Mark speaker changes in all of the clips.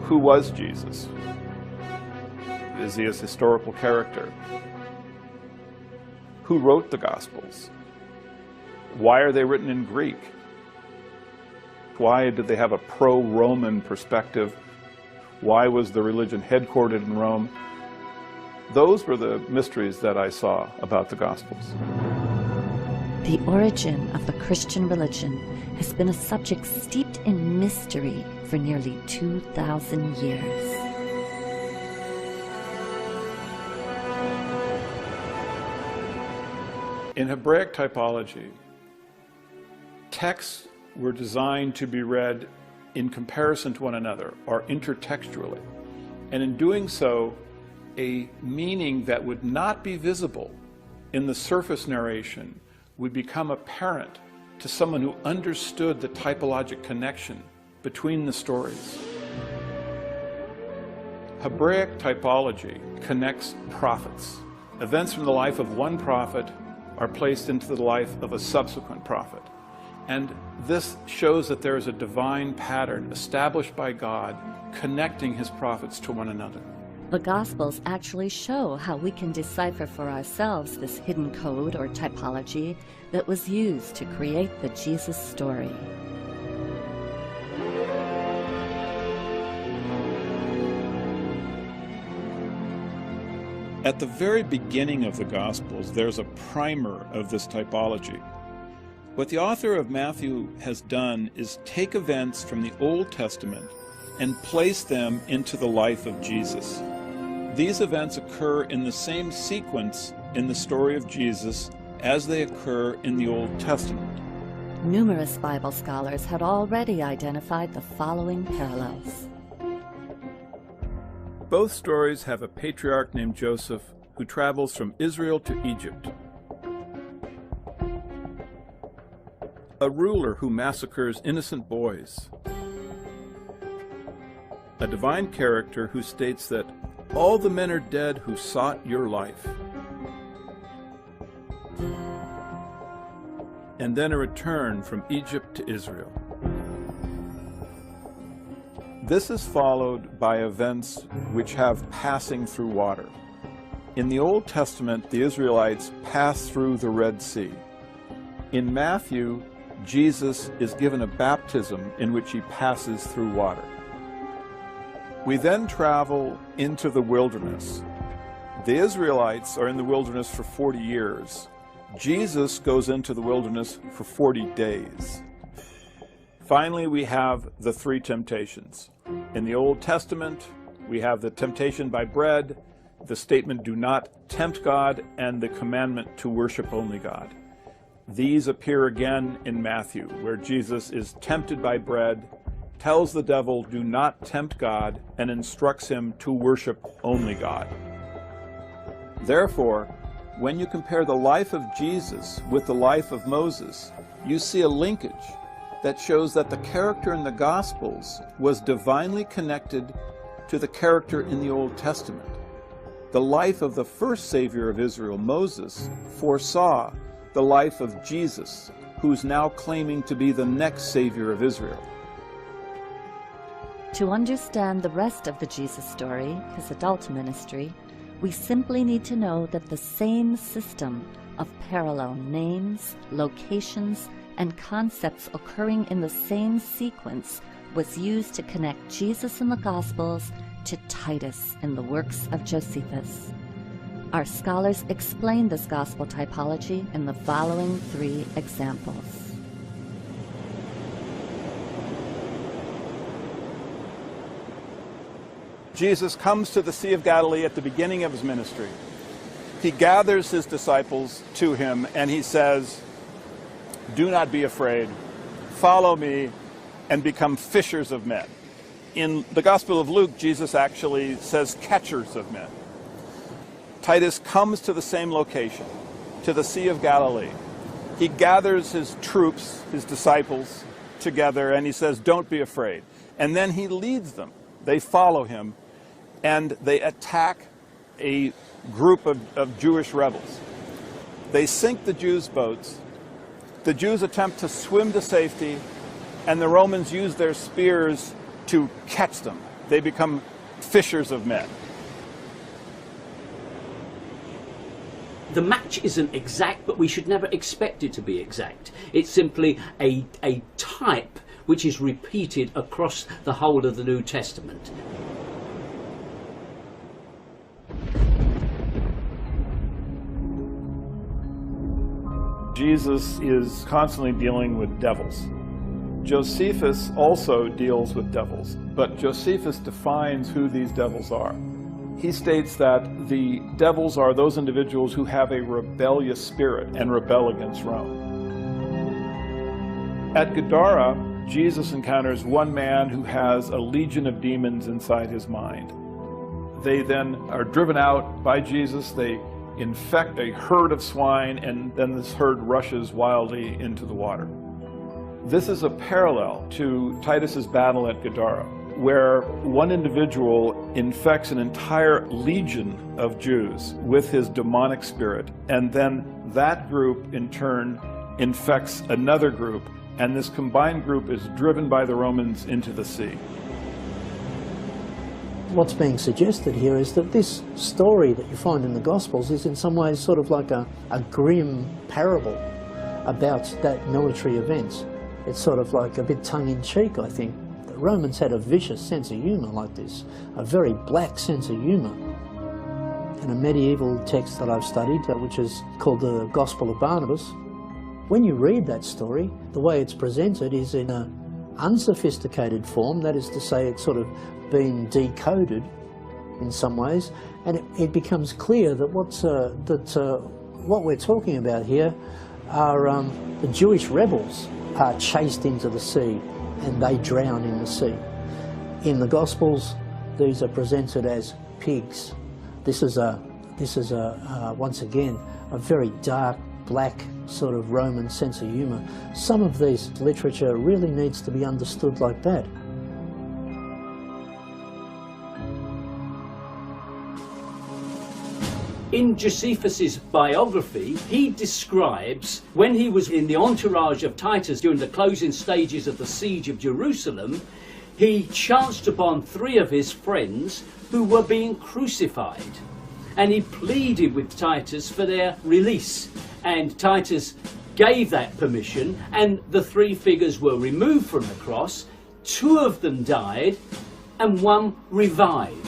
Speaker 1: Who was Jesus? Is he a historical character? Who wrote the Gospels? Why are they written in Greek? Why did they have a pro-Roman perspective? Why was the religion headquartered in Rome? Those were the mysteries that I saw about the Gospels.
Speaker 2: The origin of the Christian religion has been a subject steeped in mystery for nearly 2,000 years.
Speaker 1: In Hebraic typology, texts were designed to be read in comparison to one another, or intertextually. And in doing so, a meaning that would not be visible in the surface narration would become apparent to someone who understood the typologic connection between the stories. Hebraic typology connects prophets. Events from the life of one prophet are placed into the life of a subsequent prophet. And this shows that there is a divine pattern established by God connecting his prophets to one another.
Speaker 2: The Gospels actually show how we can decipher for ourselves this hidden code or typology that was used to create the Jesus story.
Speaker 1: At the very beginning of the Gospels, there's a primer of this typology. What the author of Matthew has done is take events from the Old Testament and place them into the life of Jesus. These events occur in the same sequence in the story of Jesus as they occur in the Old Testament.
Speaker 2: Numerous Bible scholars had already identified the following parallels.
Speaker 1: Both stories have a patriarch named Joseph who travels from Israel to Egypt, a ruler who massacres innocent boys, a divine character who states that all the men are dead who sought your life, and then a return from Egypt to Israel. This is followed by events which have passing through water. In the Old Testament, the Israelites pass through the Red Sea. In Matthew, Jesus is given a baptism in which he passes through water. We then travel into the wilderness. The Israelites are in the wilderness for 40 years. Jesus goes into the wilderness for 40 days. Finally, we have the three temptations. In the Old Testament, we have the temptation by bread, the statement, "Do not tempt God," and the commandment to worship only God. These appear again in Matthew, where Jesus is tempted by bread, tells the devil, "Do not tempt God," and instructs him to worship only God. Therefore, when you compare the life of Jesus with the life of Moses, you see a linkage that shows that the character in the Gospels was divinely connected to the character in the Old Testament. The life of the first Savior of Israel, Moses, foresaw the life of Jesus, who's now claiming to be the next Savior of Israel.
Speaker 2: To understand the rest of the Jesus story, his adult ministry, we simply need to know that the same system of parallel names, locations, and concepts occurring in the same sequence was used to connect Jesus in the Gospels to Titus in the works of Josephus. Our scholars explain this gospel typology in the following three examples.
Speaker 1: Jesus comes to the Sea of Galilee at the beginning of his ministry. He gathers his disciples to him and he says, "Do not be afraid. Follow me and become fishers of men." In the Gospel of Luke, Jesus actually says catchers of men. Titus comes to the same location, to the Sea of Galilee. He gathers his troops, his disciples, together, and he says, "Don't be afraid." And then he leads them. They follow him, and they attack a group of Jewish rebels. They sink the Jews' boats. The Jews attempt to swim to safety, and the Romans use their spears to catch them. they become fishers of men.
Speaker 3: The match isn't exact, but we should never expect it to be exact. It's simply a type which is repeated across the whole of the New Testament.
Speaker 1: Jesus is constantly dealing with devils. Josephus also deals with devils, but Josephus defines who these devils are. He states that the devils are those individuals who have a rebellious spirit and rebel against Rome. At Gadara, Jesus encounters one man who has a legion of demons inside his mind. They then are driven out by Jesus. They infect a herd of swine, and then this herd rushes wildly into the water. This is a parallel to Titus's battle at Gadara, where one individual infects an entire legion of Jews with his demonic spirit, and then that group in turn infects another group, and this combined group is driven by the Romans into the sea.
Speaker 4: What's being suggested here is that this story that you find in the Gospels is in some ways sort of like a grim parable about that military event. It's sort of like a bit tongue-in-cheek, I think. The Romans had a vicious sense of humour like this, a very black sense of humour. In a medieval text that I've studied, which is called the Gospel of Barnabas, when you read that story, the way it's presented is in an unsophisticated form, that is to say it's sort of been decoded in some ways, and it becomes clear that what we're talking about here are the Jewish rebels are chased into the sea and they drown in the sea. In the Gospels, these are presented as pigs. This is once again a very dark, black sort of Roman sense of humour. Some of this literature really needs to be understood like that.
Speaker 3: In Josephus's biography, he describes when he was in the entourage of Titus during the closing stages of the siege of Jerusalem, he chanced upon 3 of his friends who were being crucified. And he pleaded with Titus for their release. And Titus gave that permission, and the 3 figures were removed from the cross. 2 of them died, and 1 revived.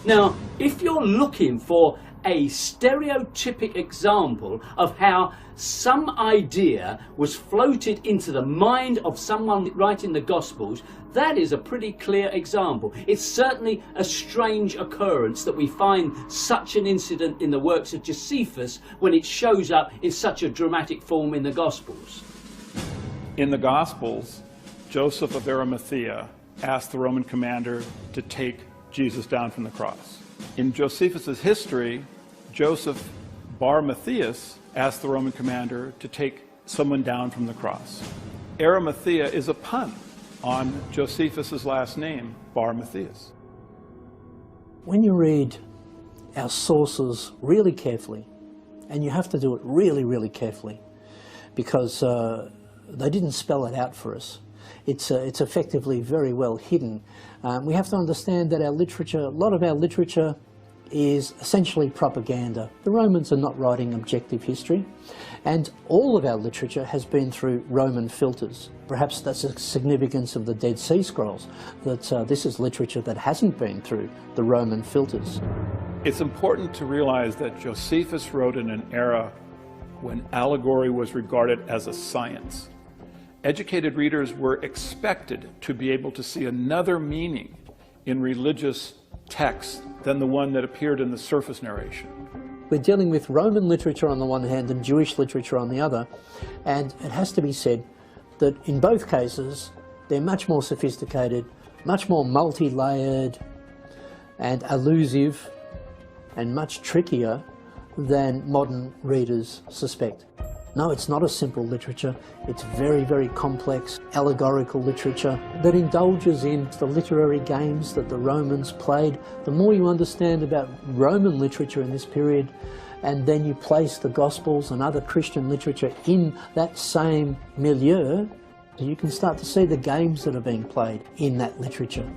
Speaker 3: Now, if you're looking for a stereotypic example of how some idea was floated into the mind of someone writing the Gospels, that is a pretty clear example. It's certainly a strange occurrence that we find such an incident in the works of Josephus when it shows up in such a dramatic form in the Gospels.
Speaker 1: In the Gospels, Joseph of Arimathea asked the Roman commander to take Jesus down from the cross. In Josephus's history, Joseph bar Matthias asked the Roman commander to take someone down from the cross. Arimathea is a pun on Josephus's last name, bar Matthias.
Speaker 4: When you read our sources really carefully, and you have to do it really, really carefully, because they didn't spell it out for us. It's effectively very well hidden. We have to understand that our literature, a lot of our literature, is essentially propaganda. The Romans are not writing objective history, and all of our literature has been through Roman filters. Perhaps that's the significance of the Dead Sea Scrolls, that this is literature that hasn't been through the Roman filters.
Speaker 1: It's important to realize that Josephus wrote in an era when allegory was regarded as a science. Educated readers were expected to be able to see another meaning in religious texts than the one that appeared in the surface narration.
Speaker 4: We're dealing with Roman literature on the one hand and Jewish literature on the other, and it has to be said that in both cases they're much more sophisticated, much more multi-layered and elusive and much trickier than modern readers suspect. No, it's not a simple literature. It's very, very complex, allegorical literature that indulges in the literary games that the Romans played. The more you understand about Roman literature in this period, and then you place the Gospels and other Christian literature in that same milieu, you can start to see the games that are being played in that literature.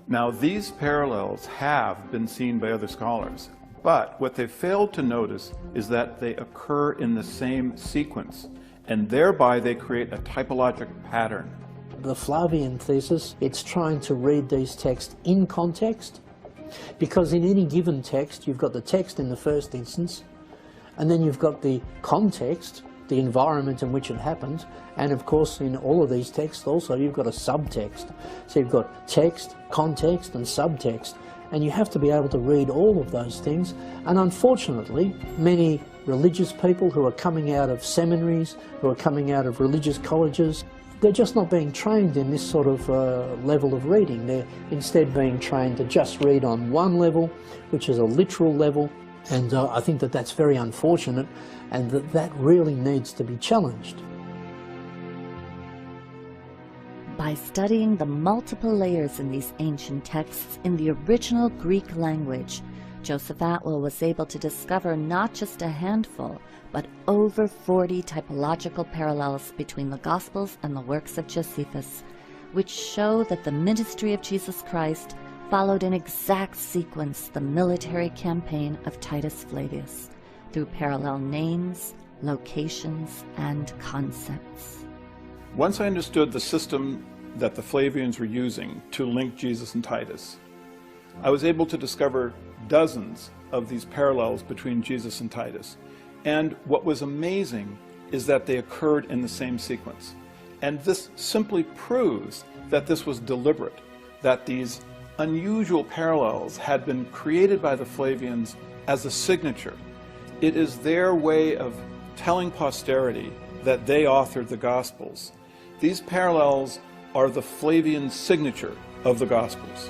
Speaker 1: Now, these parallels have been seen by other scholars, but what they failed to notice is that they occur in the same sequence, and thereby they create a typologic pattern.
Speaker 4: The Flavian thesis, it's trying to read these texts in context, because in any given text, you've got the text in the first instance, and then you've got the context, the environment in which it happened, and of course in all of these texts also you've got a subtext. So you've got text, context and subtext, and you have to be able to read all of those things. And unfortunately, many religious people who are coming out of seminaries, who are coming out of religious colleges, they're just not being trained in this sort of level of reading. They're instead being trained to just read on one level, which is a literal level. And I think that that's very unfortunate, and that really needs to be challenged.
Speaker 2: By studying the multiple layers in these ancient texts in the original Greek language, Joseph Atwill was able to discover not just a handful, but over 40 typological parallels between the Gospels and the works of Josephus, which show that the ministry of Jesus Christ followed in exact sequence the military campaign of Titus Flavius, through parallel names, locations, and concepts.
Speaker 1: Once I understood the system that the Flavians were using to link Jesus and Titus, I was able to discover dozens of these parallels between Jesus and Titus. And what was amazing is that they occurred in the same sequence. And this simply proves that this was deliberate, that these unusual parallels had been created by the Flavians as a signature. It is their way of telling posterity that they authored the Gospels. These parallels are the Flavian signature of the Gospels.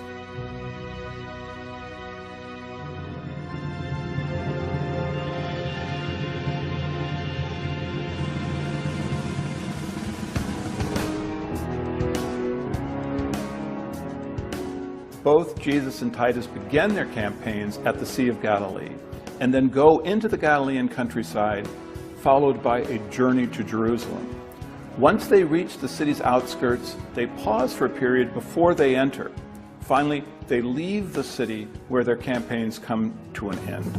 Speaker 1: Both Jesus and Titus began their campaigns at the Sea of Galilee and then go into the Galilean countryside, followed by a journey to Jerusalem. Once they reach the city's outskirts, they pause for a period before they enter. Finally, they leave the city where their campaigns come to an end.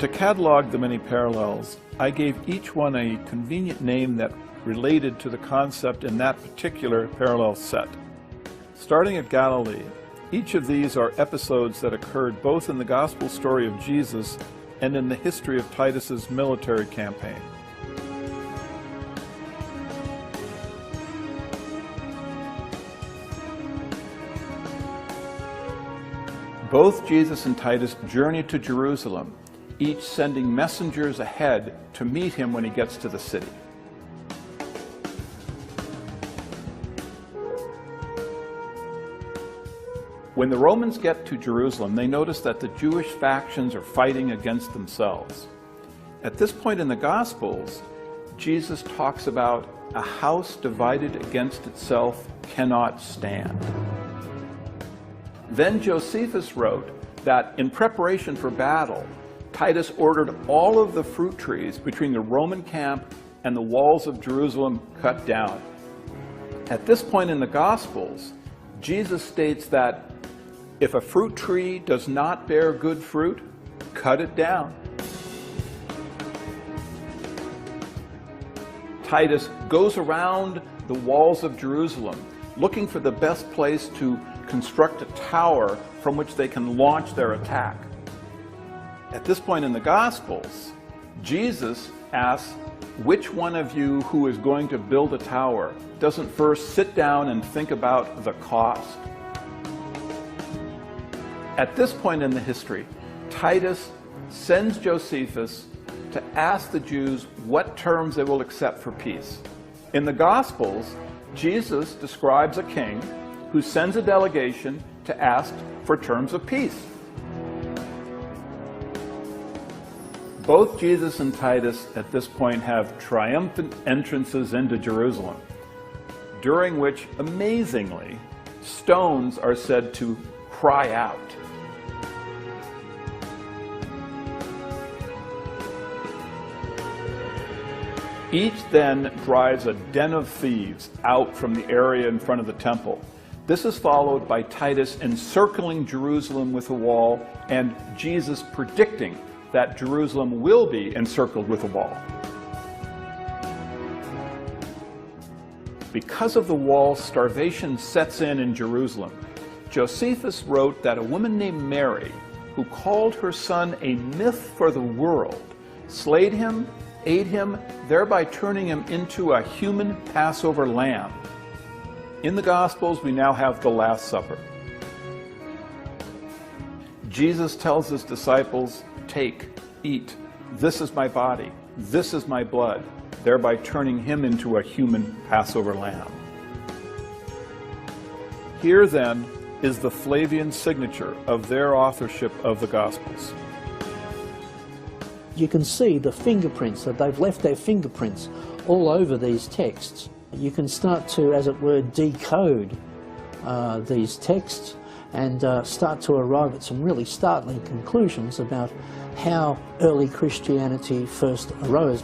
Speaker 1: To catalog the many parallels, I gave each one a convenient name that related to the concept in that particular parallel set. Starting at Galilee, each of these are episodes that occurred both in the gospel story of Jesus and in the history of Titus's military campaign. Both Jesus and Titus journey to Jerusalem, each sending messengers ahead to meet him when he gets to the city. When the Romans get to Jerusalem, they notice that the Jewish factions are fighting against themselves. At this point in the Gospels, Jesus talks about a house divided against itself cannot stand. Then Josephus wrote that in preparation for battle, Titus ordered all of the fruit trees between the Roman camp and the walls of Jerusalem cut down. At this point in the Gospels, Jesus states that if a fruit tree does not bear good fruit, cut it down. Titus goes around the walls of Jerusalem looking for the best place to construct a tower from which they can launch their attack. At this point in the Gospels, Jesus asks, which one of you who is going to build a tower doesn't first sit down and think about the cost? At this point in the history, Titus sends Josephus to ask the Jews what terms they will accept for peace. In the Gospels, Jesus describes a king who sends a delegation to ask for terms of peace. Both Jesus and Titus at this point have triumphant entrances into Jerusalem, during which, amazingly, stones are said to cry out. Each then drives a den of thieves out from the area in front of the temple. This is followed by Titus encircling Jerusalem with a wall and Jesus predicting that Jerusalem will be encircled with a wall. Because of the wall, starvation sets in Jerusalem. Josephus wrote that a woman named Mary, who called her son a myth for the world, slayed him, ate him, thereby turning him into a human Passover lamb. In the Gospels, we now have the Last Supper. Jesus tells his disciples, "Take, eat, this is my body, this is my blood," thereby turning him into a human Passover lamb. Here then is the Flavian signature of their authorship of the Gospels.
Speaker 4: You can see the fingerprints, that they've left their fingerprints all over these texts. You can start to, as it were, decode these texts and start to arrive at some really startling conclusions about how early Christianity first arose.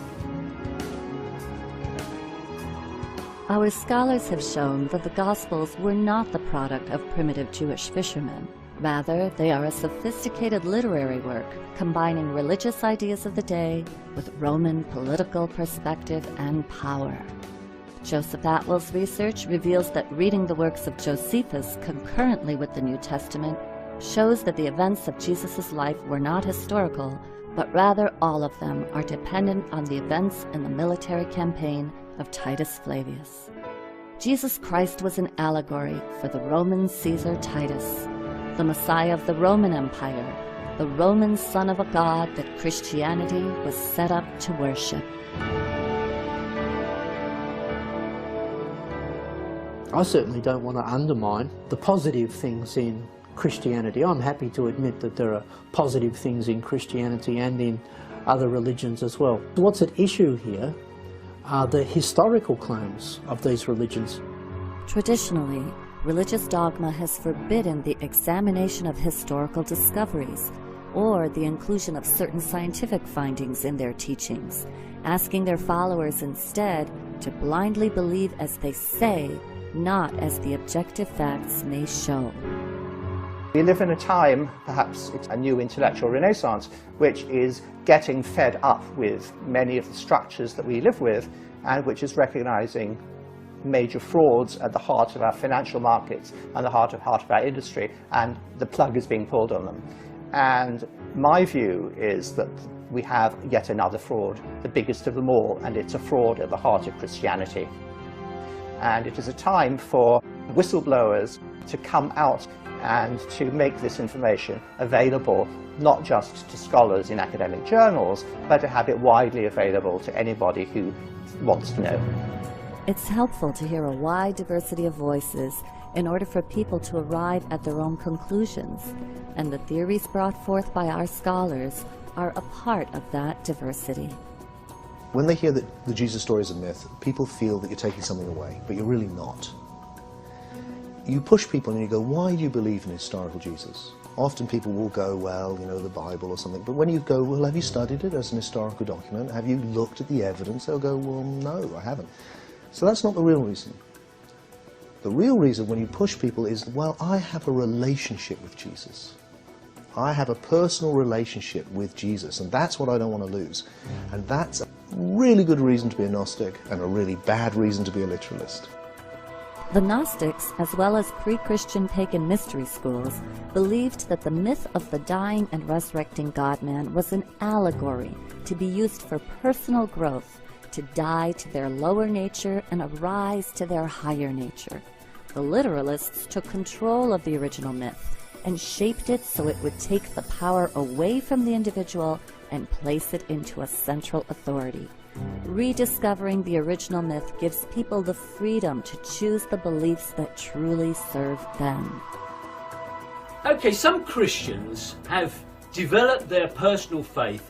Speaker 2: Our scholars have shown that the Gospels were not the product of primitive Jewish fishermen. Rather, they are a sophisticated literary work combining religious ideas of the day with Roman political perspective and power. Joseph Atwell's research reveals that reading the works of Josephus concurrently with the New Testament shows that the events of Jesus' life were not historical, but rather all of them are dependent on the events in the military campaign of Titus Flavius. Jesus Christ was an allegory for the Roman Caesar Titus, the Messiah of the Roman Empire, the Roman son of a god that Christianity was set up to worship.
Speaker 4: I certainly don't want to undermine the positive things in Christianity. I'm happy to admit that there are positive things in Christianity and in other religions as well. What's at issue here are the historical claims of these religions.
Speaker 2: Traditionally, religious dogma has forbidden the examination of historical discoveries or the inclusion of certain scientific findings in their teachings, asking their followers instead to blindly believe as they say, not as the objective facts may show.
Speaker 5: We live in a time, perhaps it's a new intellectual renaissance, which is getting fed up with many of the structures that we live with, and which is recognizing major frauds at the heart of our financial markets and the heart of our industry, and the plug is being pulled on them. And my view is that we have yet another fraud, the biggest of them all, and it's a fraud at the heart of Christianity. And it is a time for whistleblowers to come out and to make this information available not just to scholars in academic journals, but to have it widely available to anybody who wants to know.
Speaker 2: It's helpful to hear a wide diversity of voices in order for people to arrive at their own conclusions, and the theories brought forth by our scholars are a part of that diversity.
Speaker 6: When they hear that the Jesus story is a myth, people feel that you're taking something away, but you're really not. You push people and you go, why do you believe in historical Jesus? Often people will go, well, you know, the Bible or something. But when you go, well, have you studied it as an historical document? Have you looked at the evidence? They'll go, well, no, I haven't. So that's not the real reason. The real reason when you push people is, well, I have a relationship with Jesus. I have a personal relationship with Jesus, and that's what I don't want to lose. And that's a really good reason to be a Gnostic and a really bad reason to be a literalist.
Speaker 2: The Gnostics, as well as pre-Christian pagan mystery schools, believed that the myth of the dying and resurrecting God-man was an allegory to be used for personal growth, to die to their lower nature and arise to their higher nature. The literalists took control of the original myth and shaped it so it would take the power away from the individual and place it into a central authority. Rediscovering the original myth gives people the freedom to choose the beliefs that truly serve them.
Speaker 3: Okay, some Christians have developed their personal faith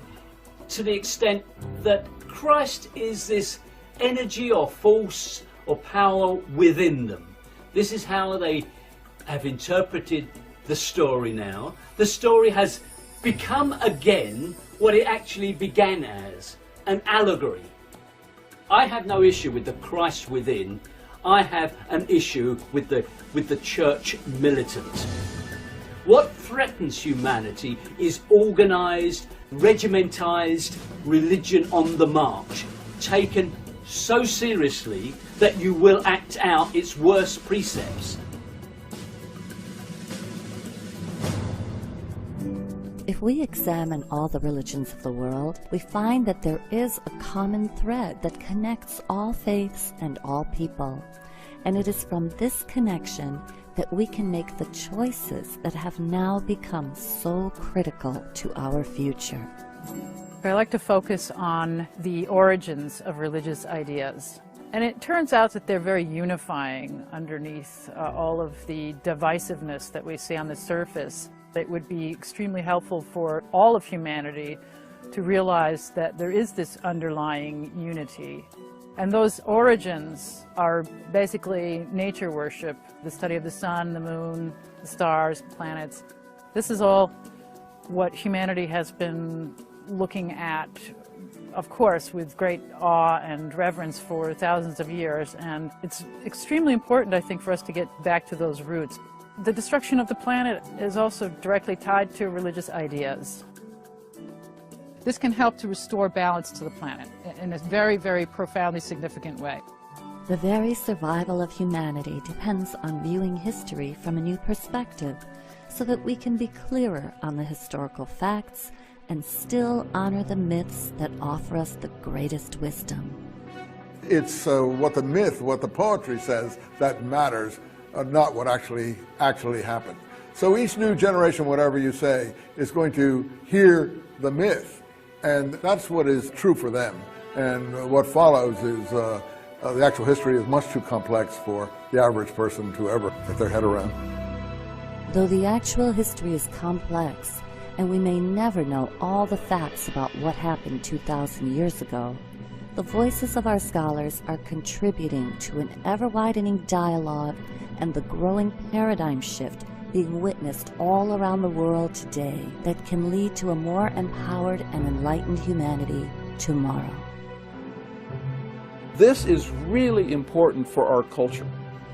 Speaker 3: to the extent that Christ is this energy or force or power within them. This is how they have interpreted the story now. The story has become again what it actually began as, an allegory. I have no issue with the Christ within. I have an issue with the church militant. What threatens humanity is organised, regimentised religion on the march, taken so seriously that you will act out its worst precepts.
Speaker 2: If we examine all the religions of the world, we find that there is a common thread that connects all faiths and all people. And it is from this connection that we can make the choices that have now become so critical to our future.
Speaker 7: I like to focus on the origins of religious ideas. And it turns out that they're very unifying underneath all of the divisiveness that we see on the surface. It would be extremely helpful for all of humanity to realize that there is this underlying unity. And those origins are basically nature worship, the study of the sun, the moon, the stars, planets. This is all what humanity has been looking at, of course, with great awe and reverence for thousands of years. And it's extremely important, I think, for us to get back to those roots. The destruction of the planet is also directly tied to religious ideas. This can help to restore balance to the planet in a very, very profoundly significant way.
Speaker 2: The very survival of humanity depends on viewing history from a new perspective, so that we can be clearer on the historical facts and still honor the myths that offer us the greatest wisdom.
Speaker 8: It's what the myth, what the poetry says, that matters, not what actually happened. So each new generation, whatever you say, is going to hear the myth. And that's what is true for them. And what follows is the actual history is much too complex for the average person to ever get their head around.
Speaker 2: Though the actual history is complex, and we may never know all the facts about what happened 2,000 years ago, the voices of our scholars are contributing to an ever-widening dialogue and the growing paradigm shift being witnessed all around the world today that can lead to a more empowered and enlightened humanity tomorrow.
Speaker 1: This is really important for our culture,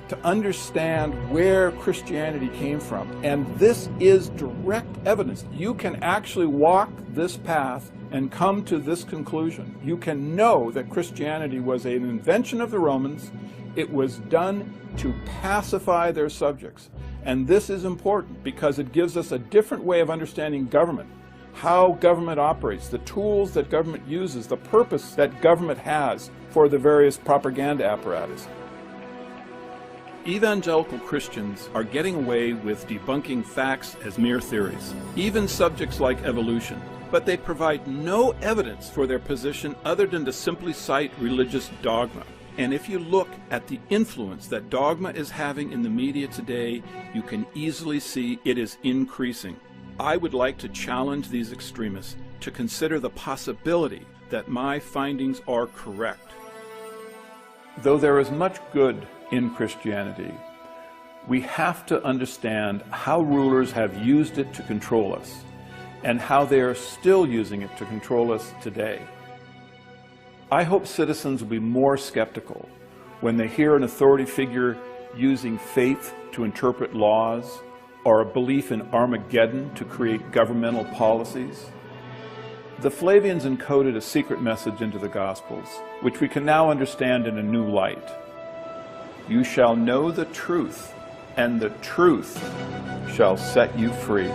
Speaker 1: to understand where Christianity came from. And this is direct evidence. You can actually walk this path and come to this conclusion. You can know that Christianity was an invention of the Romans. It was done to pacify their subjects. And this is important because it gives us a different way of understanding government, how government operates, the tools that government uses, the purpose that government has for the various propaganda apparatus. Evangelical Christians are getting away with debunking facts as mere theories, even subjects like evolution, but they provide no evidence for their position other than to simply cite religious dogma. And if you look at the influence that dogma is having in the media today, you can easily see it is increasing. I would like to challenge these extremists to consider the possibility that my findings are correct. Though there is much good in Christianity, we have to understand how rulers have used it to control us and how they are still using it to control us today. I hope citizens will be more skeptical when they hear an authority figure using faith to interpret laws or a belief in Armageddon to create governmental policies. The Flavians encoded a secret message into the Gospels, which we can now understand in a new light. You shall know the truth, and the truth shall set you free.